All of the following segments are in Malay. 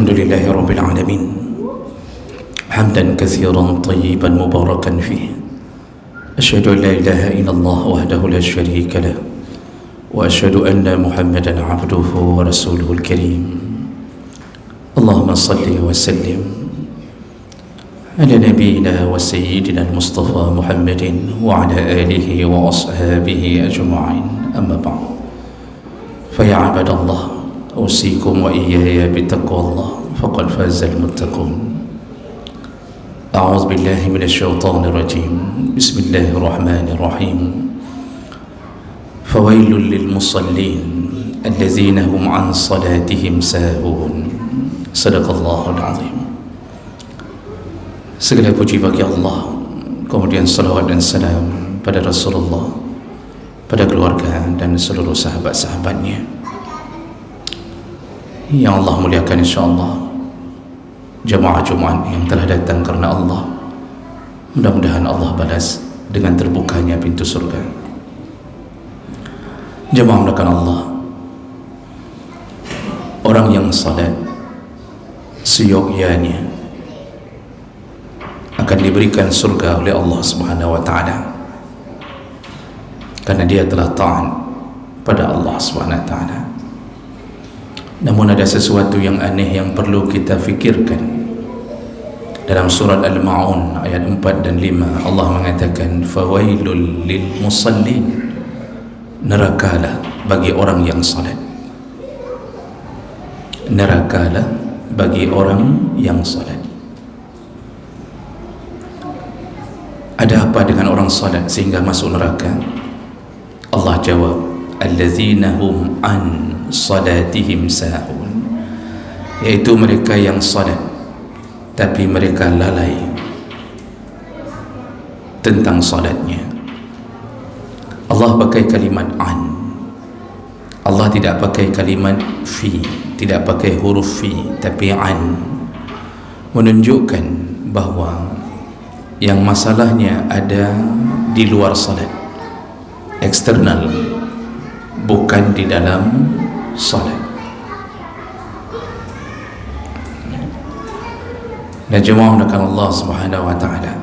الحمد لله رب العالمين حمدا كثيرا طيبا مباركا فيه. أشهد أن لا إله إلا الله وحده لا شريك له، وأشهد أن محمدا عبده ورسوله الكريم. اللهم صل وسلم على نبينا وسيدنا المصطفى محمد وعلى آله وأصحابه أجمعين. أما بعد، فيا عباد الله، أوصيكم وإياي بتقوى الله، فقد فاز المتقون. أعوذ بالله من الشيطان الرجيم. بسم الله الرحمن الرحيم. فويل للمصلين الذين هم عن صلاتهم ساهون. صدق الله العظيم. Segala puji bagi Allah, kemudian salawat dan salam pada Rasulullah, pada keluarga dan seluruh sahabat-sahabatnya yang Allah muliakan. InsyaAllah jamaah Jumat yang telah datang karena Allah, mudah-mudahan Allah balas dengan terbukanya pintu surga. Jamaah muliakan Allah, orang yang salat seyogyanya akan diberikan surga oleh Allah Subhanahu wa taala, karena dia telah taat pada Allah Subhanahu wa taala. Namun ada sesuatu yang aneh yang perlu kita fikirkan. Dalam surat Al-Ma'un ayat 4 dan 5 Allah mengatakan, fawailul lil musallin, nerakalah bagi orang yang salat. Nerakalah bagi orang yang salat. Ada apa dengan orang salat sehingga masuk neraka? Allah jawab, allazina hum an salatihim sahun, yaitu mereka yang salat tapi mereka lalai tentang salatnya. Allah pakai kalimat an. Allah tidak pakai kalimat fi, tidak pakai huruf fi, tapi an, menunjukkan bahawa yang masalahnya ada di luar salat, eksternal, bukan di dalam salat. Dan jemaah mendekatkan Allah Subhanahu wa taala.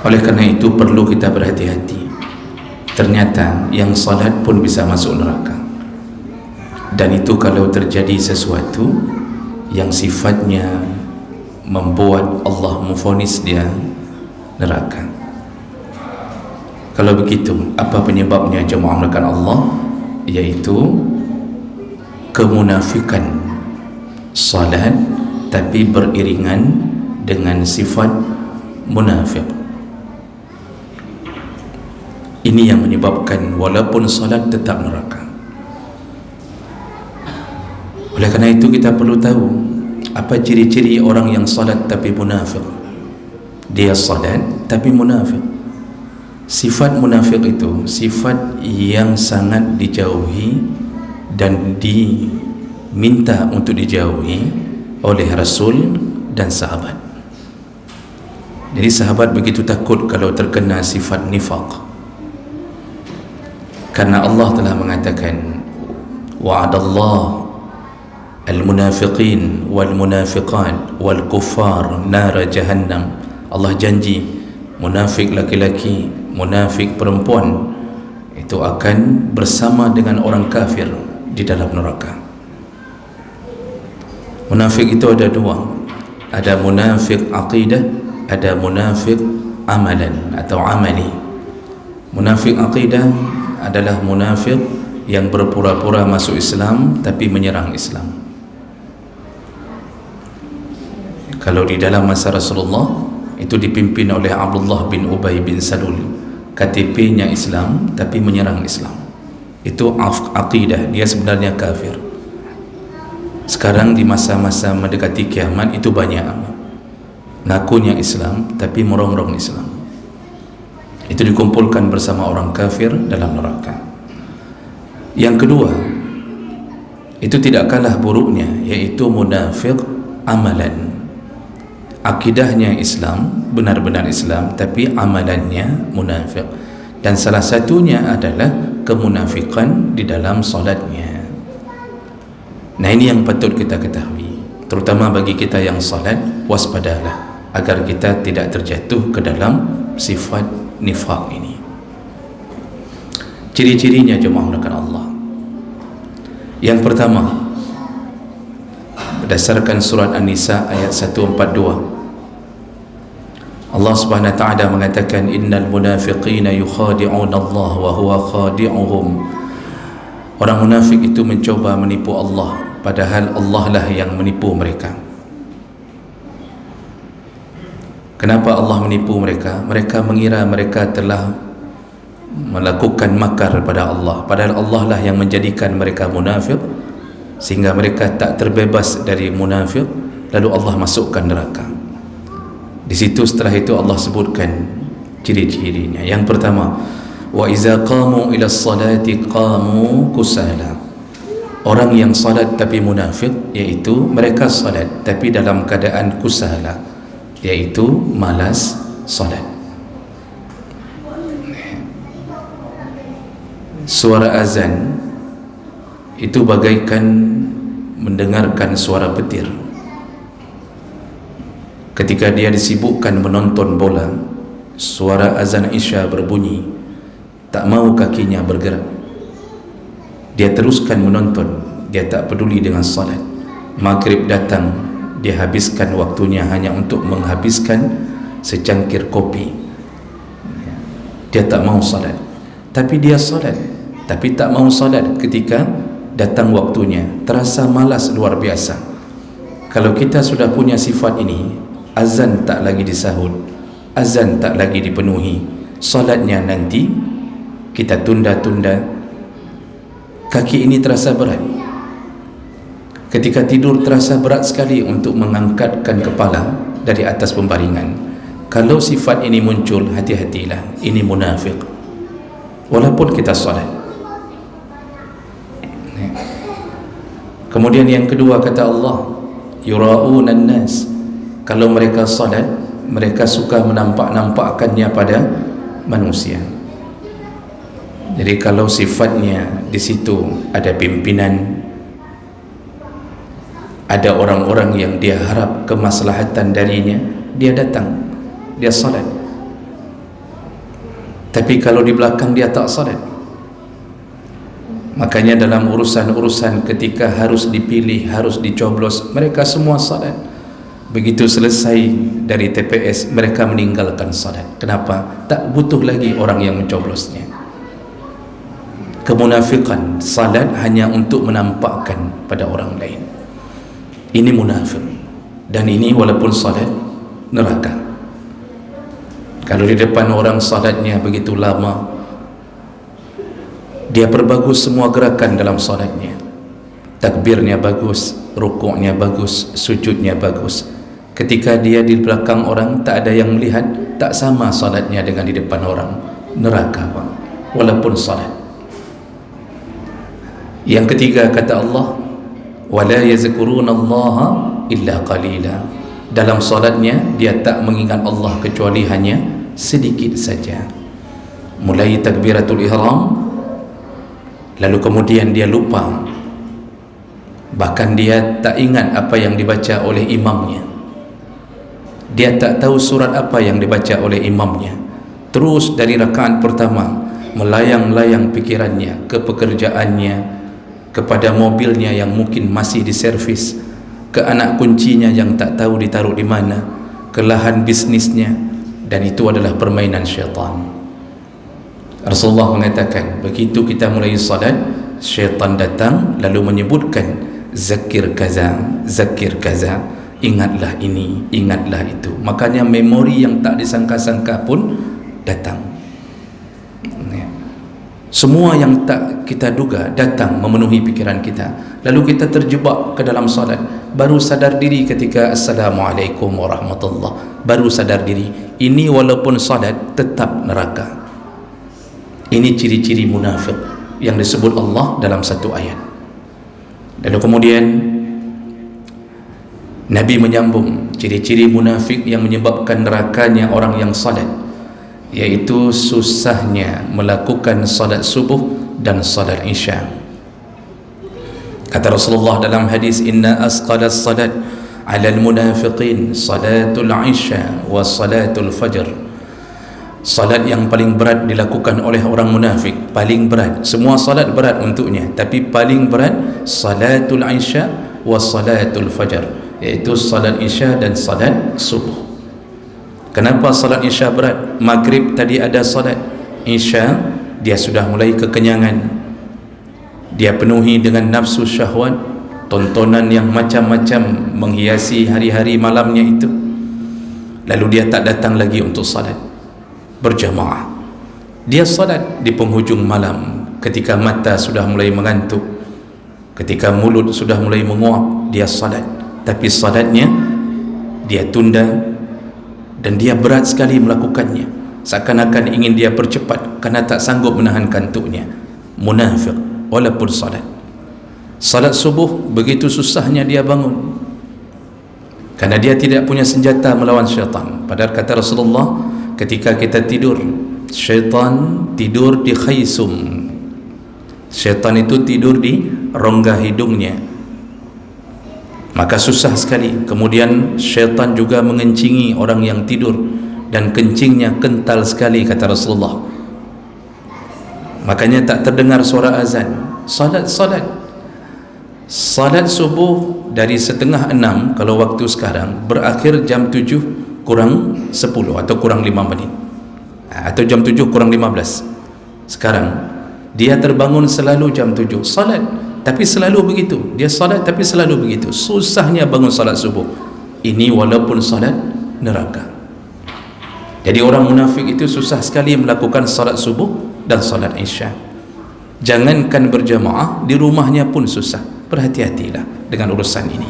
Oleh kerana itu perlu kita berhati-hati. Ternyata yang salat pun bisa masuk neraka. Dan itu kalau terjadi sesuatu yang sifatnya membuat Allah memvonis dia neraka. Kalau begitu, apa penyebabnya jemaah mendekatkan Allah? Yaitu kemunafikan salat tapi beriringan dengan sifat munafik. Ini yang menyebabkan walaupun salat tetap neraka. Oleh kerana itu kita perlu tahu apa ciri-ciri orang yang salat tapi munafik. Dia salat tapi munafik. Sifat munafik itu sifat yang sangat dijauhi dan diminta untuk dijauhi oleh Rasul dan sahabat. Jadi sahabat begitu takut kalau terkena sifat nifaq, karena Allah telah mengatakan, wa'adallah al-munafiqin wal-munafiqat wal-kuffar nara jahannam. Allah janji munafik laki-laki, munafik perempuan itu akan bersama dengan orang kafir di dalam neraka. Munafik itu ada dua, ada munafik aqidah, ada munafik amalan atau amali. Munafik aqidah adalah munafik yang berpura-pura masuk Islam tapi menyerang Islam. Kalau di dalam masa Rasulullah itu dipimpin oleh Abdullah bin Ubay bin Salul, KTP-nya Islam tapi menyerang Islam. Itu aqidah, dia sebenarnya kafir. Sekarang di masa-masa mendekati kiamat itu banyak ngakunya Islam tapi merongrong Islam. Itu dikumpulkan bersama orang kafir dalam neraka. Yang kedua, itu tidak kalah buruknya, yaitu munafik amalan. Akidahnya Islam, benar-benar Islam, tapi amalannya munafik. Dan salah satunya adalah kemunafikan di dalam salatnya. Nah, ini yang patut kita ketahui, terutama bagi kita yang salat. Waspadalah agar kita tidak terjatuh ke dalam sifat nifaq ini. Ciri-cirinya jemaah mulakan Allah. Yang pertama, berdasarkan surat An-Nisa ayat 142, Allah Subhanahu wa taala mengatakan, innal munafiqina yukhadi'una Allah wa huwa khadi'uhum. Orang munafik itu mencoba menipu Allah, padahal Allah lah yang menipu mereka. Kenapa Allah menipu mereka? Mereka mengira mereka telah melakukan makar pada Allah, padahal Allah lah yang menjadikan mereka munafik, sehingga mereka tak terbebas dari munafik, lalu Allah masukkan neraka. Di situ setelah itu Allah sebutkan ciri-cirinya. Yang pertama, wa iza qamu ila salati qamu kusala. Orang yang salat tapi munafik, iaitu mereka salat tapi dalam keadaan kusala, iaitu malas salat. Suara azan itu bagaikan mendengarkan suara petir. Ketika dia disibukkan menonton bola, suara azan Isya berbunyi, tak mau kakinya bergerak. Dia teruskan menonton, dia tak peduli dengan salat. Maghrib datang, dia habiskan waktunya hanya untuk menghabiskan secangkir kopi. Dia tak mau salat, tapi dia salat, tapi tak mau salat ketika datang waktunya. Terasa malas luar biasa. Kalau kita sudah punya sifat ini, azan tak lagi disahut, azan tak lagi dipenuhi, salatnya nanti kita tunda-tunda, kaki ini terasa berat. Ketika tidur terasa berat sekali untuk mengangkatkan kepala dari atas pembaringan. Kalau sifat ini muncul, hati-hatilah, ini munafik walaupun kita salat. Kemudian yang kedua, kata Allah, yura'unan nas. Kalau mereka salat, mereka suka menampak-nampakkannya pada manusia. Jadi kalau sifatnya di situ ada pimpinan, ada orang-orang yang dia harap kemaslahatan darinya, dia datang, dia salat. Tapi kalau di belakang dia tak salat. Makanya dalam urusan-urusan ketika harus dipilih, harus dicoblos, mereka semua salat. Begitu selesai dari TPS, mereka meninggalkan salat. Kenapa? Tak butuh lagi orang yang mencoblosnya. Kemunafikan, salat hanya untuk menampakkan pada orang lain. Ini munafik. Dan ini walaupun salat, neraka. Kalau di depan orang salatnya begitu lama, dia perbagus semua gerakan dalam salatnya. Takbirnya bagus, rukuknya bagus, sujudnya bagus. Ketika dia di belakang orang, tak ada yang melihat, tak sama salatnya dengan di depan orang. Neraka, Pak, walaupun salat. Yang ketiga, kata Allah, wala yazkuruna Allah illa qalila. Dalam salatnya dia tak mengingat Allah kecuali hanya sedikit saja. Mulai takbiratul ihram, lalu kemudian dia lupa, bahkan dia tak ingat apa yang dibaca oleh imamnya. Dia tak tahu surat apa yang dibaca oleh imamnya. Terus dari rakaat pertama melayang-layang pikirannya ke pekerjaannya, kepada mobilnya yang mungkin masih diservis, ke anak kuncinya yang tak tahu ditaruh di mana, ke lahan bisnisnya, dan itu adalah permainan syaitan. Rasulullah mengatakan, begitu kita mulai salat, syaitan datang lalu menyebutkan zakir kaza, ingatlah ini, ingatlah itu. Makanya memori yang tak disangka-sangka pun datang. Semua yang tak kita duga datang memenuhi pikiran kita. Lalu kita terjebak ke dalam salat. Baru sadar diri ketika Assalamualaikum warahmatullahi, baru sadar diri. Ini walaupun salat tetap neraka. Ini ciri-ciri munafik yang disebut Allah dalam satu ayat. Lalu kemudian Nabi menyambung ciri-ciri munafik yang menyebabkan nerakanya orang yang salat, yaitu susahnya melakukan salat subuh dan salat isya. Kata Rasulullah dalam hadis, inna asqalas salat alal munafiqin salatul isya wa salatul fajr. Salat yang paling berat dilakukan oleh orang munafik, paling berat. Semua salat berat untuknya, tapi paling berat salatul isya wa salatul fajr, iaitu salat isya dan salat subuh. Kenapa salat isya berat? Maghrib tadi ada salat isya, dia sudah mulai kekenyangan, dia penuhi dengan nafsu syahwat, tontonan yang macam-macam menghiasi hari-hari malamnya itu, lalu dia tak datang lagi untuk salat berjamaah. Dia salat di penghujung malam ketika mata sudah mulai mengantuk, ketika mulut sudah mulai menguap, dia salat, tapi salatnya dia tunda dan dia berat sekali melakukannya, seakan-akan ingin dia percepat kerana tak sanggup menahan kantuknya. Munafik walaupun salat. Salat subuh begitu susahnya dia bangun, kerana dia tidak punya senjata melawan syaitan. Padahal kata Rasulullah, ketika kita tidur, syaitan tidur di khaysum, syaitan itu tidur di rongga hidungnya, maka susah sekali. Kemudian syaitan juga mengencingi orang yang tidur, dan kencingnya kental sekali kata Rasulullah, makanya tak terdengar suara azan. Salat subuh dari 5:30 kalau waktu sekarang berakhir jam 7 kurang 10 atau kurang 5 menit, atau jam 7 kurang 15. Sekarang dia terbangun selalu jam 7 salat, tapi selalu begitu. Dia salat tapi selalu begitu. Susahnya bangun salat subuh. Ini walaupun salat neraka. Jadi orang munafik itu susah sekali melakukan salat subuh dan salat isya. Jangankan berjamaah, di rumahnya pun susah. Berhati-hatilah dengan urusan ini.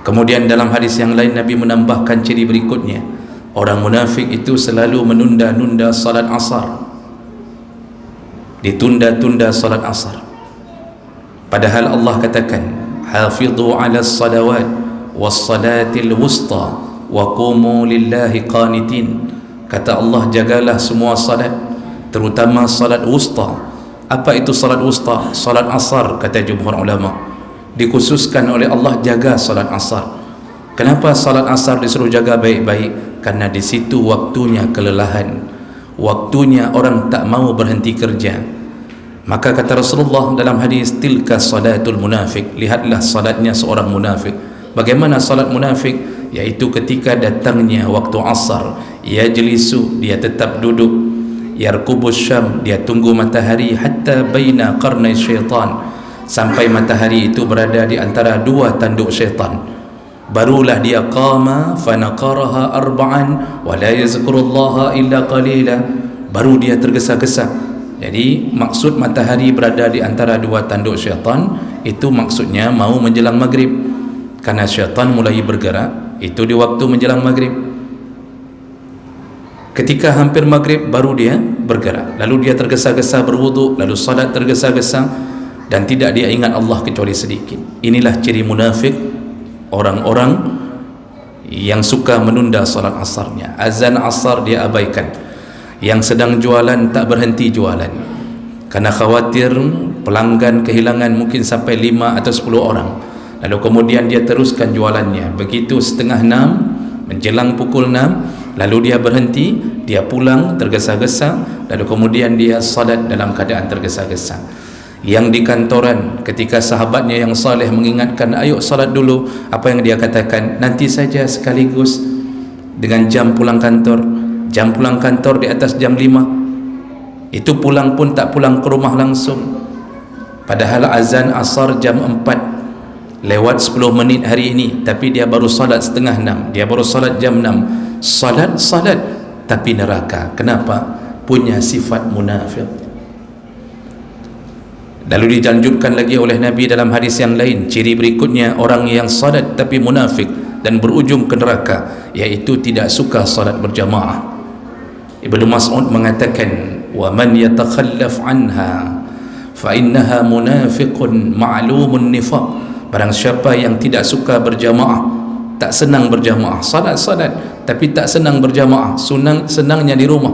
Kemudian dalam hadis yang lain Nabi menambahkan ciri berikutnya, orang munafik itu selalu menunda-nunda salat asar, ditunda-tunda salat asar, padahal Allah katakan hafidhu ala salawat was salatil wusta wa qumu lillahi qanitin. Kata Allah, jagalah semua salat, terutama salat wusta. Apa itu salat wusta? Salat asar, kata jumhur ulama. Dikhususkan oleh Allah jaga salat asar. Kenapa salat asar disuruh jaga baik-baik? Karena di situ waktunya kelelahan, waktunya orang tak mau berhenti kerja. Maka kata Rasulullah dalam hadis, tilka salatul munafik, lihatlah salatnya seorang munafik. Bagaimana salat munafik? Yaitu ketika datangnya waktu asar, yajlisu, dia tetap duduk, yarkubus syam, dia tunggu matahari, hatta baina qarnai syaitan, sampai matahari itu berada di antara dua tanduk syaitan, barulah dia qama fanaqaraha arba'an wa la yazkurullaha illa qalila, baru dia tergesa-gesa. Jadi maksud matahari berada di antara dua tanduk syaitan itu maksudnya mau menjelang maghrib, karena syaitan mulai bergerak itu di waktu menjelang maghrib. Ketika hampir maghrib baru dia bergerak, lalu dia tergesa-gesa berwuduk, lalu salat tergesa-gesa, dan tidak dia ingat Allah kecuali sedikit. Inilah ciri munafik, orang-orang yang suka menunda salat asarnya. Azan asar dia abaikan, yang sedang jualan tak berhenti jualan, karena khawatir pelanggan kehilangan mungkin sampai 5 atau 10 orang. Lalu kemudian dia teruskan jualannya. Begitu 5:30 menjelang pukul 6, lalu dia berhenti, dia pulang tergesa-gesa, lalu kemudian dia salat dalam keadaan tergesa-gesa. Yang di kantoran, ketika sahabatnya yang saleh mengingatkan, ayo salat dulu, apa yang dia katakan? Nanti saja, sekaligus dengan jam pulang kantor. Jam pulang kantor di atas jam 5, itu pulang pun tak pulang ke rumah langsung, padahal azan asar jam 4 lewat 10 menit hari ini, tapi dia baru salat 5:30, dia baru salat jam 6. Salat tapi neraka. Kenapa? Punya sifat munafik. Lalu dilanjutkan lagi oleh Nabi dalam hadis yang lain, ciri berikutnya orang yang salat tapi munafik dan berujung ke neraka, yaitu tidak suka salat berjamaah. Ibnu Mas'ud mengatakan, wa man yatakhallaf anha fa innaha munafiqun ma'lumun nifaq. Barang siapa yang tidak suka berjamaah, tak senang berjamaah, salat tapi tak senang berjamaah, senangnya di rumah,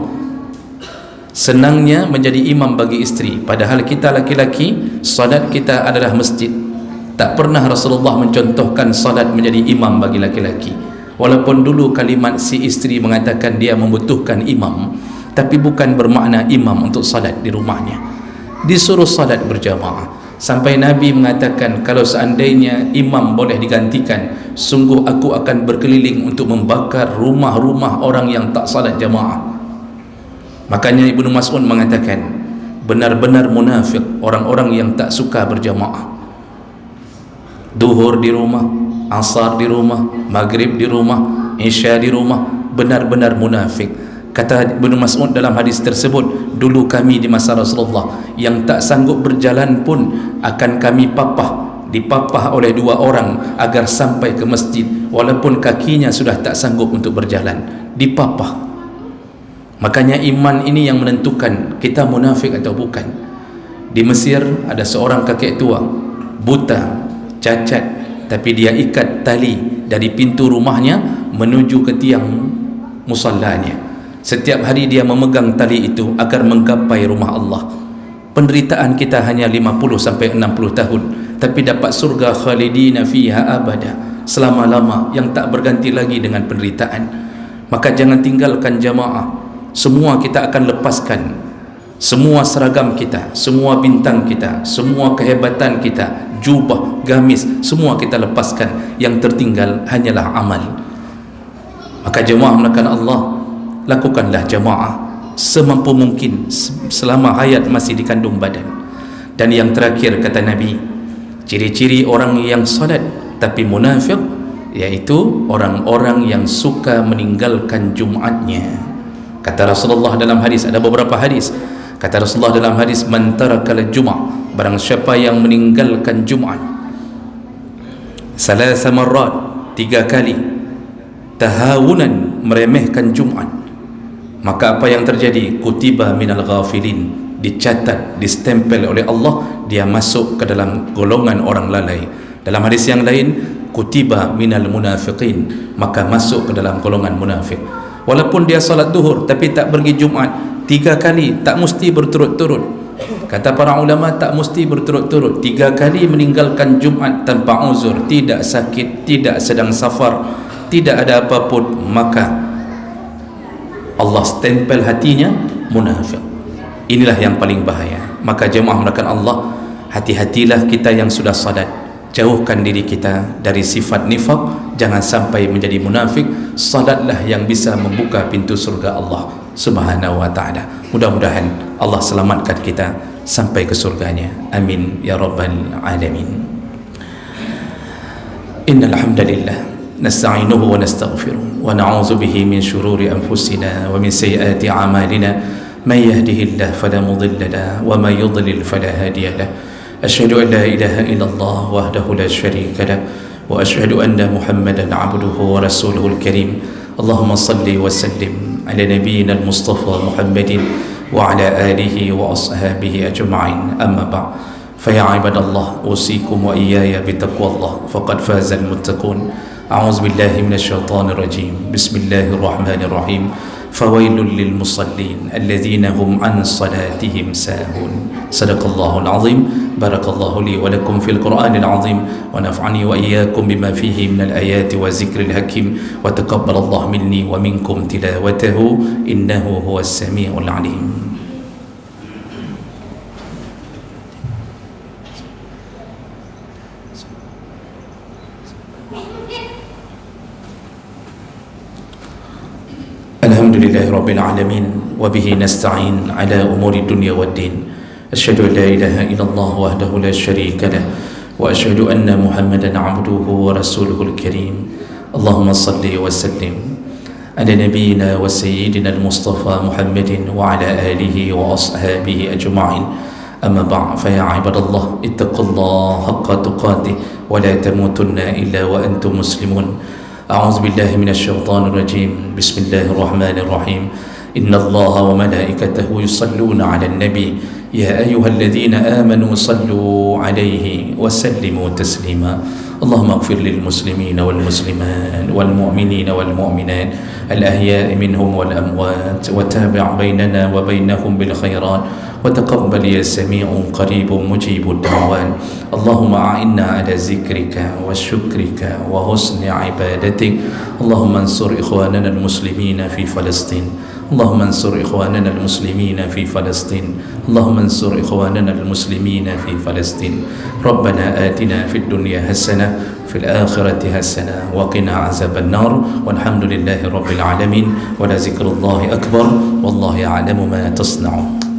senangnya menjadi imam bagi isteri, padahal kita laki-laki salat kita adalah masjid, Tak pernah Rasulullah mencontohkan salat menjadi imam bagi laki-laki. Walaupun dulu kalimat si isteri mengatakan dia membutuhkan imam, tapi bukan bermakna imam untuk salat di rumahnya. Disuruh salat berjamaah. Sampai Nabi mengatakan, kalau seandainya imam boleh digantikan, sungguh aku akan berkeliling untuk membakar rumah-rumah orang yang tak salat jamaah. Makanya Ibnu Mas'ud mengatakan, benar-benar munafik orang-orang yang tak suka berjamaah. Duhur di rumah, asar di rumah, maghrib di rumah, isya di rumah, benar-benar munafik. Kata Ibnu Mas'ud dalam hadis tersebut, dulu kami di masa Rasulullah yang tak sanggup berjalan pun akan kami dipapah oleh 2 orang agar sampai ke masjid, walaupun kakinya sudah tak sanggup untuk berjalan, dipapah. Makanya iman ini yang menentukan kita munafik atau bukan. Di Mesir ada seorang kakek tua, buta, cacat, tapi dia ikat tali dari pintu rumahnya menuju ke tiang musallanya. Setiap hari dia memegang tali itu agar menggapai rumah Allah. Penderitaan kita hanya 50 sampai 60 tahun, tapi dapat surga khalidina fiha abada, selama-lama yang tak berganti lagi dengan penderitaan. Maka jangan tinggalkan jamaah. Semua kita akan lepaskan, semua seragam kita, semua bintang kita, semua kehebatan kita, jubah, gamis, semua kita lepaskan. Yang tertinggal hanyalah amal. Maka jemaah menekan Allah, lakukanlah jamaah semampu mungkin selama hayat masih dikandung badan. Dan yang terakhir kata Nabi, ciri-ciri orang yang salat tapi munafik, yaitu orang-orang yang suka meninggalkan Jumatnya. Kata Rasulullah dalam hadis, ada beberapa hadis, kata Rasulullah dalam hadis, man tarakal Jum'ah, barang siapa yang meninggalkan Jumat salasa marrat, 3 kali, tahawunan, meremehkan Jumat, maka apa yang terjadi? Kutiba minal ghafilin, dicatat, distempel oleh Allah, dia masuk ke dalam golongan orang lalai. Dalam hadis yang lain, kutiba minal munafiqin, maka masuk ke dalam golongan munafik. Walaupun dia salat duhur tapi tak pergi Jumat 3 kali, tak mesti berturut-turut. Kata para ulama, tak mesti berturut-turut. 3 kali meninggalkan Jumat tanpa uzur, tidak sakit, tidak sedang safar, tidak ada apapun, maka Allah stempel hatinya munafik. Inilah yang paling bahaya. Maka jemaah menekan Allah, hati-hatilah kita yang sudah salat, jauhkan diri kita dari sifat nifaq, jangan sampai menjadi munafik. Salatlah yang bisa membuka pintu surga Allah Subhanahu wa ta'ala. Mudah-mudahan Allah selamatkan kita sampai ke surganya. Amin ya rabbal alamin. Innal hamdalillah nasta'inuhu wa nastaghfiruh wa na'udzu bihi min shururi anfusina wa min sayyiati a'malina may yahdihillahu fala mudilla lahu wa may yudlil fala hadiya lahu. Asyhadu an la ilaha illallah wahdahu la syarika lahu wa asyhadu anna Muhammadan 'abduhu wa rasuluhul karim. Allahumma salli wa sallim ala nabiyyina al-mustafa Muhammadin wa ala alihi wa ashabihi ajma'in. Amma ba'd. Fa ya ibadallah, usikum wa iyaya bi taqwallah faqad faza al-muttaqun. أعوذ بالله من الشيطان الرجيم. بسم الله الرحمن الرحيم. فويل للمصلين الذين هم عن صلاتهم ساهون. صدق الله العظيم. بارك الله لي ولكم في القرآن العظيم ونفعني وإياكم بما فيه من الآيات والذكر الحكيم وتقبل الله مني ومنكم تلاوته إنه هو السميع العليم. Alhamdulillahi Rabbil Alamin wa bihi nasta'in ala umuri dunya wad din. Asyhadu an la ilaha illallah wahdahu la syarika lah wa asyhadu anna Muhammadan 'abduhu wa rasuluhul karim. Allahumma salli wa sallim ala nabiyyina wa sayyidina al-Mustafa Muhammadin wa ala alihi wa ashabihi ajma'in. Amma ba'd. Fa ya ibadallah, ittaqullaha haqqa tuqatih wa la tamutunna illa wa antum muslimun. أعوذ بالله من الشيطان الرجيم. بسم الله الرحمن الرحيم. إن الله وملائكته يصلون على النبي يا أيها الذين آمنوا صلوا عليه وسلموا تسليما اللهم اغفر للمسلمين والمسلمات والمؤمنين والمؤمنات الأحياء منهم والأموات وتابع بيننا وبينهم بالخيرات وتقبل يا سميع قريب مجيب الدعوات اللهم أعنا على ذكرك وشكرك وحسن عبادتك اللهم انصر إخواننا المسلمين في فلسطين اللهم انصر إخواننا المسلمين في فلسطين اللهم انصر إخواننا المسلمين في فلسطين ربنا آتنا في الدنيا حسنة في الآخرة حسنة وقنا عذاب النار والحمد لله رب العالمين ولذكر الله أكبر والله يعلم ما تصنعون.